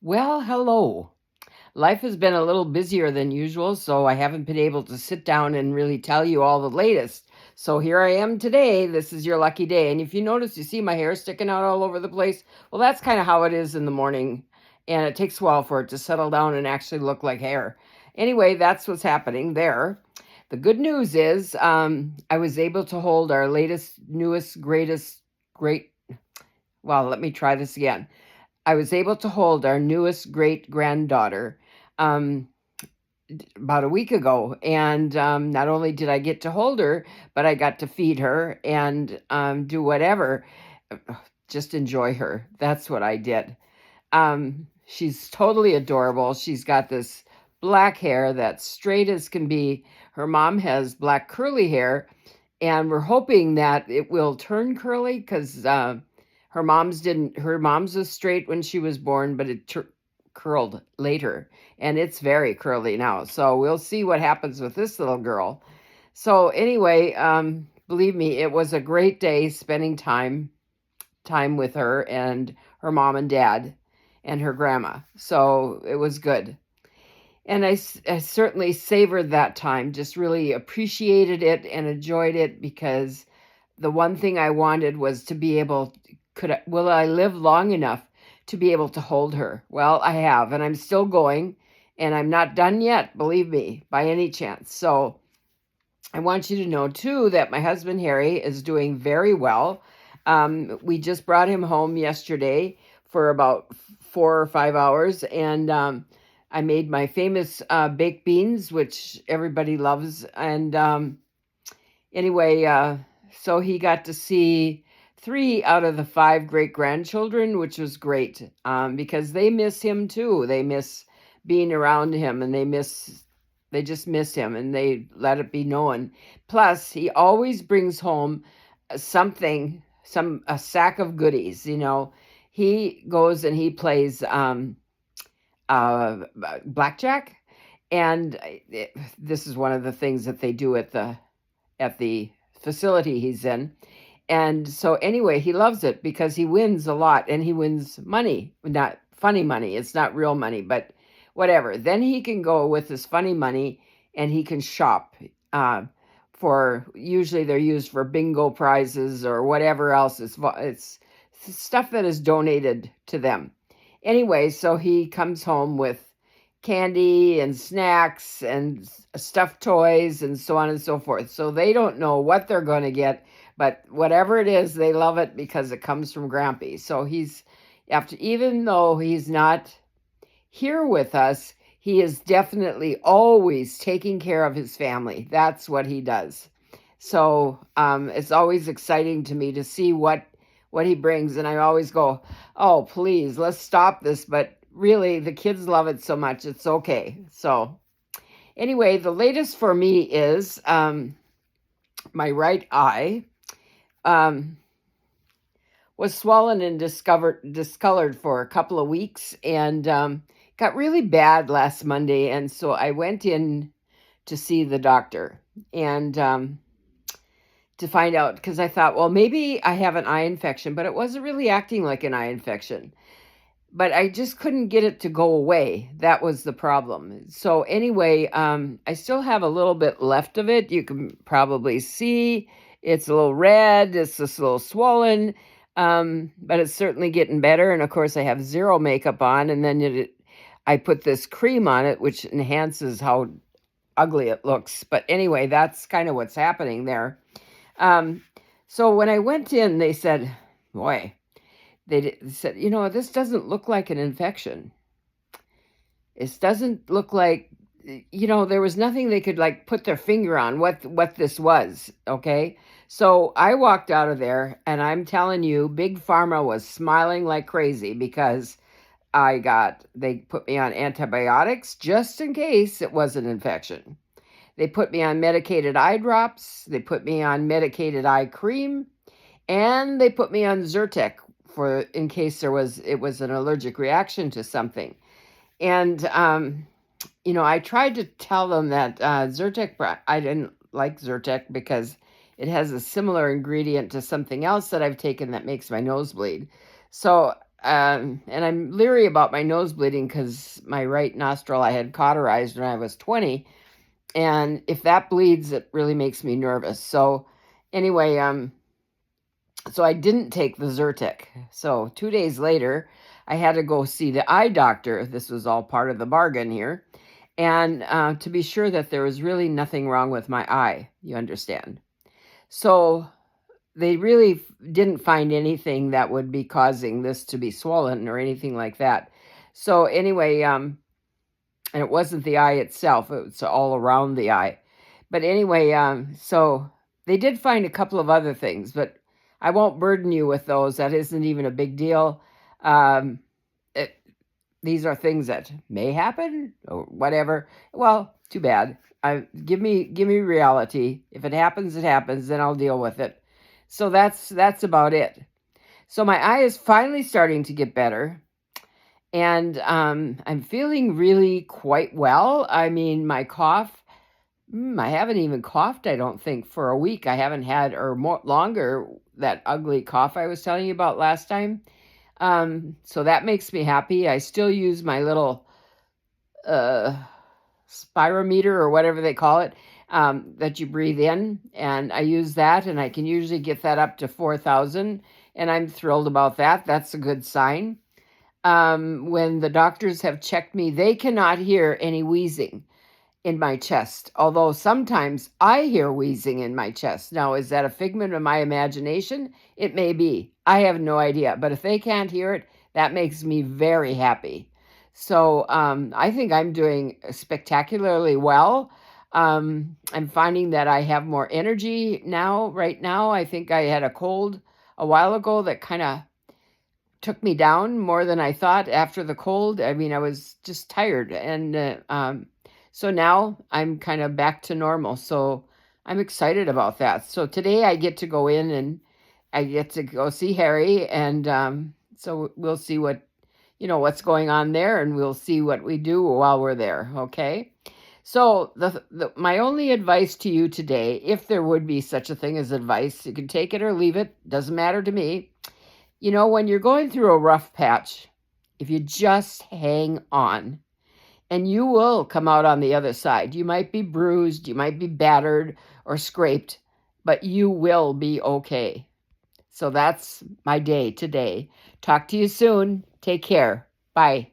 Well, hello. Life has been a little busier than usual, so I haven't been able to sit down and really tell you all the latest. So here I am today. This is your lucky day. And if you notice, you see my hair sticking out all over the place. Well, that's kind of how it is in the morning. And it takes a while for it to settle down and actually look like hair. Anyway, that's what's happening there. The good news is I was able to hold our latest, newest, let me try this again. I was able to hold our newest great granddaughter um, about a week ago. And not only did I get to hold her, but I got to feed her and do whatever, just enjoy her. That's what I did. She's totally adorable. She's got this black hair that's straight as can be. Her mom has black curly hair, and we're hoping that it will turn curly because her mom's didn't. Her mom's was straight when she was born, but it curled later, and it's very curly now. So we'll see what happens with this little girl. So anyway, believe me, it was a great day spending time with her and her mom and dad and her grandma. So it was good. And I certainly savored that time, just really appreciated it and enjoyed it because the one thing I wanted was to be able, will I live long enough to be able to hold her? Well, I have, and I'm still going, and I'm not done yet, believe me, by any chance. So I want you to know, too, that my husband, Harry, is doing very well. We just brought him home yesterday for about 4 or 5 hours, and I made my famous baked beans, which everybody loves. And anyway, so he got to see 3 out of the 5 great grandchildren, which was great because they miss him too. They miss being around him, and they just miss him, and they let it be known. Plus, he always brings home something, a sack of goodies. He goes and he plays blackjack, and this is one of the things that they do at the facility he's in. And so anyway, he loves it because he wins a lot, and he wins money, not funny money. It's not real money, but whatever. Then he can go with his funny money and he can shop usually they're used for bingo prizes or whatever else. It's stuff that is donated to them. Anyway, so he comes home with candy and snacks and stuffed toys and so on and so forth. So they don't know what they're going to get, but whatever it is, they love it because it comes from Grampy. So even though he's not here with us, he is definitely always taking care of his family. That's what he does. So it's always exciting to me to see what he brings. And I always go, oh, please, let's stop this. But really, the kids love it so much. It's okay. So anyway, the latest for me is my right eye was swollen and discolored for a couple of weeks, and got really bad last Monday. And so I went in to see the doctor and to find out, because I thought, well, maybe I have an eye infection, but it wasn't really acting like an eye infection. But I just couldn't get it to go away. That was the problem. So anyway, I still have a little bit left of it. You can probably see it's a little red. It's just a little swollen, but it's certainly getting better. And of course, I have zero makeup on, and then I put this cream on it, which enhances how ugly it looks. But anyway, that's kind of what's happening there. So when I went in, they said, boy, they said, this doesn't look like an infection. It doesn't look like, there was nothing they could put their finger on what this was. Okay. So I walked out of there, and I'm telling you, Big Pharma was smiling like crazy because they put me on antibiotics just in case it was an infection. They put me on medicated eye drops. They put me on medicated eye cream, and they put me on Zyrtec in case it was an allergic reaction to something. And I tried to tell them that Zyrtec, I didn't like Zyrtec because it has a similar ingredient to something else that I've taken that makes my nose bleed. So and I'm leery about my nose bleeding because my right nostril I had cauterized when I was 20. And if that bleeds, it really makes me nervous. So anyway, so I didn't take the Zyrtec. So 2 days later, I had to go see the eye doctor. This was all part of the bargain here. And to be sure that there was really nothing wrong with my eye, you understand. So they really didn't find anything that would be causing this to be swollen or anything like that. So anyway, and it wasn't the eye itself, it was all around the eye. But anyway, so they did find a couple of other things, but I won't burden you with those. That isn't even a big deal. Um, these are things that may happen or whatever. Well, too bad. Give me reality. If it happens, it happens. Then I'll deal with it. So that's about it. So my eye is finally starting to get better, and I'm feeling really quite well. I mean, my cough. I haven't even coughed, I don't think, for a week. I haven't had, or more longer, that ugly cough I was telling you about last time. So that makes me happy. I still use my little spirometer or whatever they call it, that you breathe in, and I use that, and I can usually get that up to 4,000, and I'm thrilled about that. That's a good sign. When the doctors have checked me, they cannot hear any wheezing in my chest, although sometimes I hear wheezing in my chest. Now, is that a figment of my imagination? It may be. I have no idea. But if they can't hear it, that makes me very happy. So I think I'm doing spectacularly well. I'm finding that I have more energy now. Right now, I think I had a cold a while ago that kind of took me down more than I thought after the cold. I mean, I was just tired. And so now I'm kind of back to normal. So I'm excited about that. So today I get to go in and I get to go see Harry. And so we'll see what's going on there, and we'll see what we do while we're there. Okay. So my only advice to you today, if there would be such a thing as advice, you can take it or leave it. Doesn't matter to me. When you're going through a rough patch, if you just hang on, and you will come out on the other side. You might be bruised, you might be battered or scraped, but you will be okay. So that's my day today. Talk to you soon. Take care. Bye.